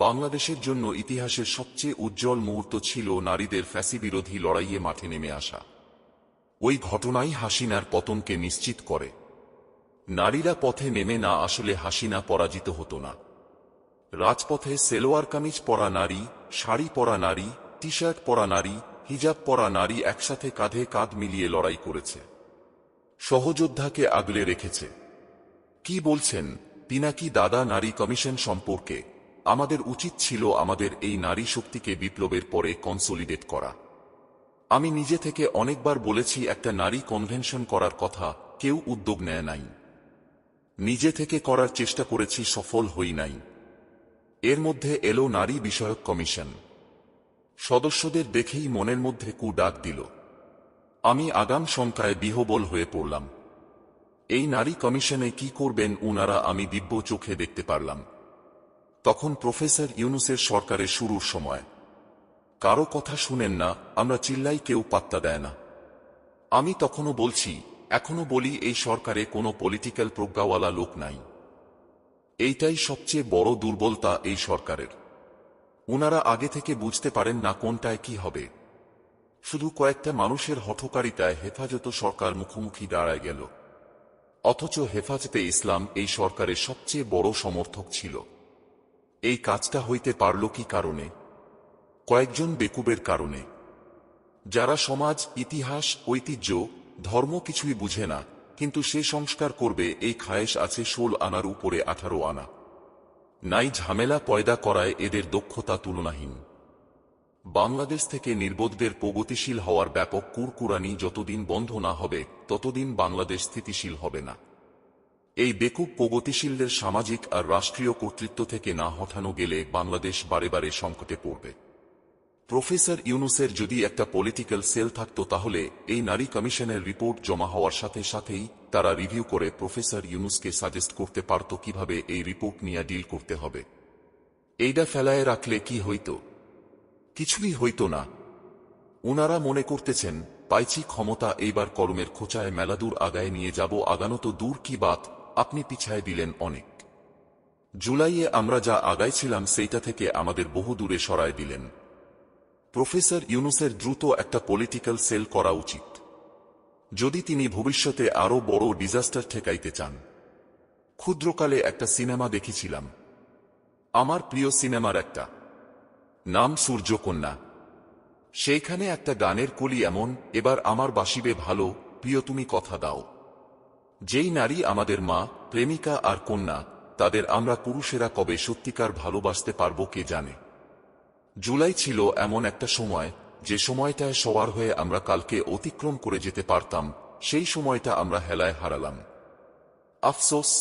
বাংলাদেশের জন্য ইতিহাসের সবচেয়ে উজ্জ্বল মুহূর্ত ছিল নারীদের ফ্যাসিবিরোধী লড়াইয়ে মাঠে নেমে আসা। ওই ঘটনাই হাসিনার পতনকে নিশ্চিত করে। নারীরা পথে নেমে না আসলে হাসিনা পরাজিত হতো না। রাজপথে সেলোয়ার কামিজ পরা নারী, শাড়ি পরা নারী, টি শার্ট পরা নারী, হিজাব পরা নারী একসাথে কাঁধে কাঁধ মিলিয়ে লড়াই করেছে, সহযোদ্ধাকে আগলে রেখেছে। কি বলছেন পিনাকি দাদা নারী কমিশন সম্পর্কে? আমাদের উচিত ছিল আমাদের এই নারী শক্তিকে বিপ্লবের পরে কনসোলিডেট করা। আমি নিজে থেকে অনেকবার বলেছি একটা নারী কনভেনশন করার কথা, কেউ উদ্যোগ নেয় নাই। নিজে থেকে করার চেষ্টা করেছি, সফল হই নাই। এর মধ্যে এলো নারী বিষয়ক কমিশন। সদস্যদের দেখেই মনের মধ্যে কু ডাক দিল। আমি আগাম শঙ্কায় বিহ্বল হয়ে পড়লাম। এই নারী কমিশনে কি করবেন উনারা আমি দিব্য চোখে দেখতে পারলাম। তখন প্রফেসর ইউনূসের সরকারের শুরুর সময়। কারো কথা শুনেন না, আমরা চিল্লাই, কেউ পাত্তা দেয় না। আমি তখনও বলছি, এখনো বলি, এই সরকারে কোনো পলিটিক্যাল প্রজ্ঞাওয়ালা লোক নাই। এইটাই সবচেয়ে বড় দুর্বলতা এই সরকারের। উনারা আগে থেকে বুঝতে পারেন না কোনটায় কি হবে। শুধু কয়েকটা মানুষের হঠকারিতায় হেফাজত সরকার মুখোমুখি দাঁড়ায় গেল। অথচ হেফাজতে ইসলাম এই সরকারের সবচেয়ে বড় সমর্থক ছিল। এই কাজটা হইতে পারল কি কারণে? কয়েকজন বেকুবের কারণে, যারা সমাজ, ইতিহাস, ঐতিহ্য, ধর্ম কিছুই বুঝে না, কিন্তু সে সংস্কার করবে এই খায়েশ আছে 16 আনার উপরে 18 আনা। নাই ঝামেলা পয়দা করায় এদের দক্ষতা তুলনাহীন। বাংলাদেশ থেকে নির্বোধদের প্রগতিশীল হওয়ার ব্যাপক কুরকুরানি যতদিন বন্ধ না হবে ততদিন বাংলাদেশ স্থিতিশীল হবে না। এই বেকুব প্রগতিশীলদের সামাজিক আর রাষ্ট্রীয় কর্তৃত্ব থেকে না হটানো গেলে বাংলাদেশ বারে বারে সংকটে পড়বে। প্রফেসর ইউনূসের যদি একটা পলিটিক্যাল সেল থাকত তাহলে এই নারী কমিশনের রিপোর্ট জমা হওয়ার সাথে সাথেই তারা রিভিউ করে প্রফেসর ইউনূসকে সাজেস্ট করতে পারত কিভাবে এই রিপোর্ট নিয়ে ডিল করতে হবে। এইটা ফেলায় রাখলে কি হইত? কিছুই হইত না। উনারা মনে করতেছেন পাইছি ক্ষমতা, এইবার কলমের খোঁচায় মেলাদূর আগায় নিয়ে যাব। আগানো তো দূর কি বাত, আপনি পিছায় দিলেন অনেক। জুলাইয়ে আমরা যা আগাইছিলাম সেইটা থেকে আমাদের বহু দূরে সরায় দিলেন। প্রফেসর ইউনূসের দ্রুত একটা পলিটিক্যাল সেল করা উচিত, যদি তিনি ভবিষ্যতে আরো বড় ডিজাস্টার ঠেকাইতে চান। ক্ষুদ্রকালে একটা সিনেমা দেখেছিলাম, আমার প্রিয় সিনেমার একটা, নাম সূর্যকন্যা। সেইখানে একটা গানের কলি এমন, এবার আমার বাসিবে ভালো, প্রিয় তুমি কথা দাও। যেই নারী আমাদের মা, প্রেমিকা আর কন্যা, তাদের আমরা পুরুষেরা কবে সত্যিকার ভালোবাসতে পারবো কে জানে। জুলাই ছিল এমন একটা সময়, যে সময়টায় সবার হয়ে আমরা কালকে অতিক্রম করে যেতে পারতাম, সেই সময়টা আমরা হেলায় হারালাম। আফসোস।